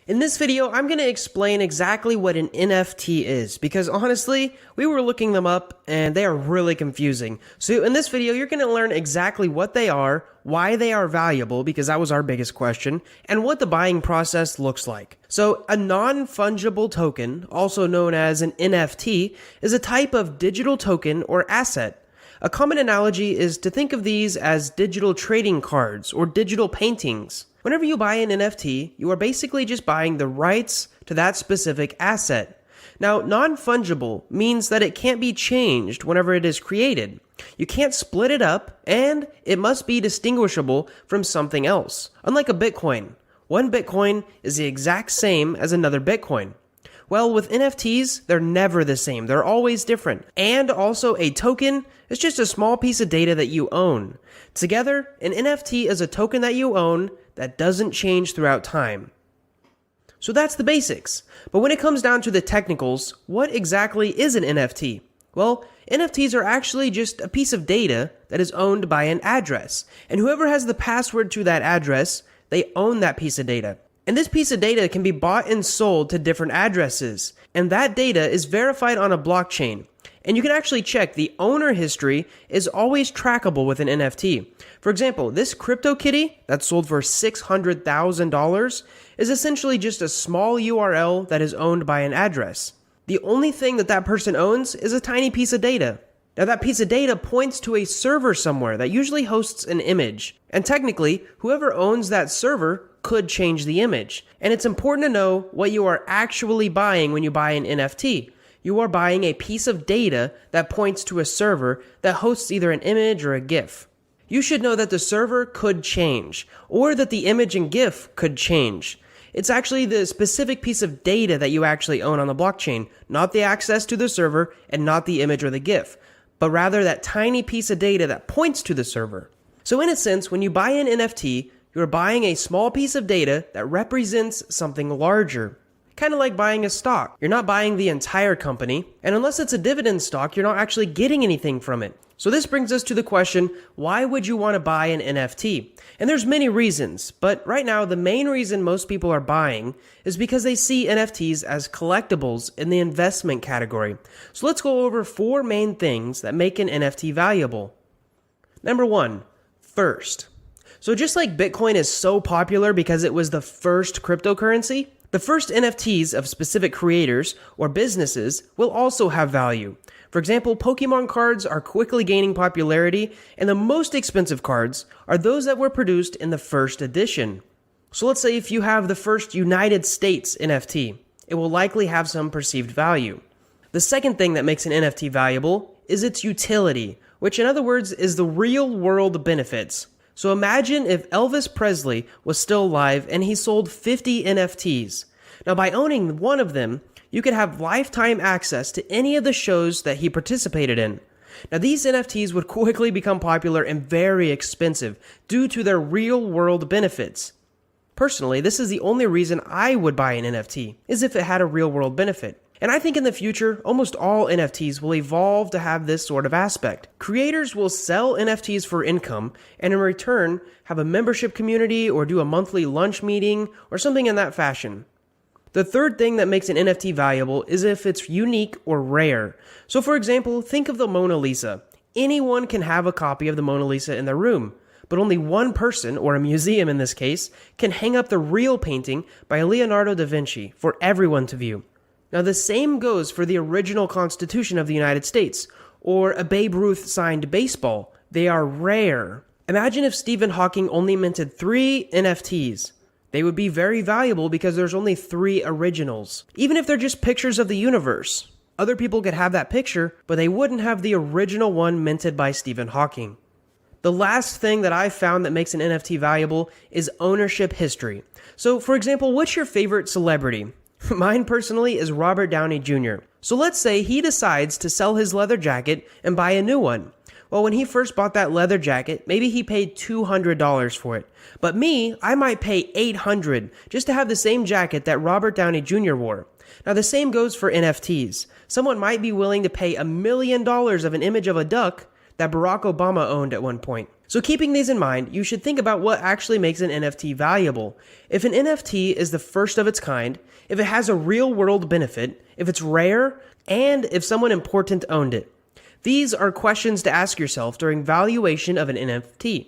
In this video, I'm going to explain exactly what an NFT is, because honestly, we were looking them up and they are really confusing. So in this video, you're going to learn exactly what they are, why they are valuable, because that was our biggest question, and what the buying process looks like. So a non-fungible token, also known as an NFT, is a type of digital token or asset. A common analogy is to think of these as digital trading cards or digital paintings. Whenever you buy an NFT, you are basically just buying the rights to that specific asset. Now, non-fungible means that it can't be changed whenever it is created. You can't split it up, and it must be distinguishable from something else. Unlike a Bitcoin, one Bitcoin is the exact same as another Bitcoin. Well, with NFTs, they're never the same. They're always different. And also, a token is just a small piece of data that you own. Together, an NFT is a token that you own that doesn't change throughout time. So that's the basics. But when it comes down to the technicals, what exactly is an NFT? Well, NFTs are actually just a piece of data that is owned by an address. And whoever has the password to that address, they own that piece of data. And this piece of data can be bought and sold to different addresses. And that data is verified on a blockchain. And you can actually check the owner history is always trackable with an NFT. For example, this crypto kitty that sold for $600,000 is essentially just a small URL that is owned by an address. The only thing that person owns is a tiny piece of data. Now that piece of data points to a server somewhere that usually hosts an image. And technically, whoever owns that server could change the image. And it's important to know what you are actually buying when you buy an NFT. You are buying a piece of data that points to a server that hosts either an image or a GIF. You should know that the server could change, or that the image and GIF could change. It's actually the specific piece of data that you actually own on the blockchain, not the access to the server and not the image or the GIF, but rather that tiny piece of data that points to the server. So in a sense, when you buy an NFT, you're buying a small piece of data that represents something larger. Kind of like buying a stock. You're not buying the entire company, and unless it's a dividend stock, you're not actually getting anything from it. So this brings us to the question, why would you want to buy an NFT? And there's many reasons, but right now the main reason most people are buying is because they see NFTs as collectibles in the investment category. So let's go over 4 main things that make an NFT valuable. Number 1, first. So just like Bitcoin is so popular because it was the first cryptocurrency, the first NFTs of specific creators or businesses will also have value. For example, Pokemon cards are quickly gaining popularity, and the most expensive cards are those that were produced in the first edition. So let's say if you have the first United States NFT, it will likely have some perceived value. The second thing that makes an NFT valuable is its utility, which in other words is the real-world benefits. So imagine if Elvis Presley was still alive and he sold 50 NFTs. Now by owning one of them, you could have lifetime access to any of the shows that he participated in. Now these NFTs would quickly become popular and very expensive due to their real-world benefits. Personally, this is the only reason I would buy an NFT, is if it had a real-world benefit. And I think in the future, almost all NFTs will evolve to have this sort of aspect. Creators will sell NFTs for income, and in return, have a membership community or do a monthly lunch meeting or something in that fashion. The third thing that makes an NFT valuable is if it's unique or rare. So for example, think of the Mona Lisa. Anyone can have a copy of the Mona Lisa in their room, but only one person, or a museum in this case, can hang up the real painting by Leonardo da Vinci for everyone to view. Now the same goes for the original Constitution of the United States, or a Babe Ruth signed baseball. They are rare. Imagine if Stephen Hawking only minted 3 NFTs. They would be very valuable because there's only 3 originals. Even if they're just pictures of the universe. Other people could have that picture, but they wouldn't have the original one minted by Stephen Hawking. The last thing that I've found that makes an NFT valuable is ownership history. So for example, what's your favorite celebrity? Mine personally is Robert Downey Jr. So let's say he decides to sell his leather jacket and buy a new one. Well, when he first bought that leather jacket, maybe he paid $200 for it. But me, I might pay $800 just to have the same jacket that Robert Downey Jr. wore. Now the same goes for NFTs. Someone might be willing to pay $1 million of an image of a duck that Barack Obama owned at one point. So keeping these in mind, you should think about what actually makes an NFT valuable. If an NFT is the first of its kind, if it has a real world benefit, if it's rare, and if someone important owned it. These are questions to ask yourself during valuation of an NFT.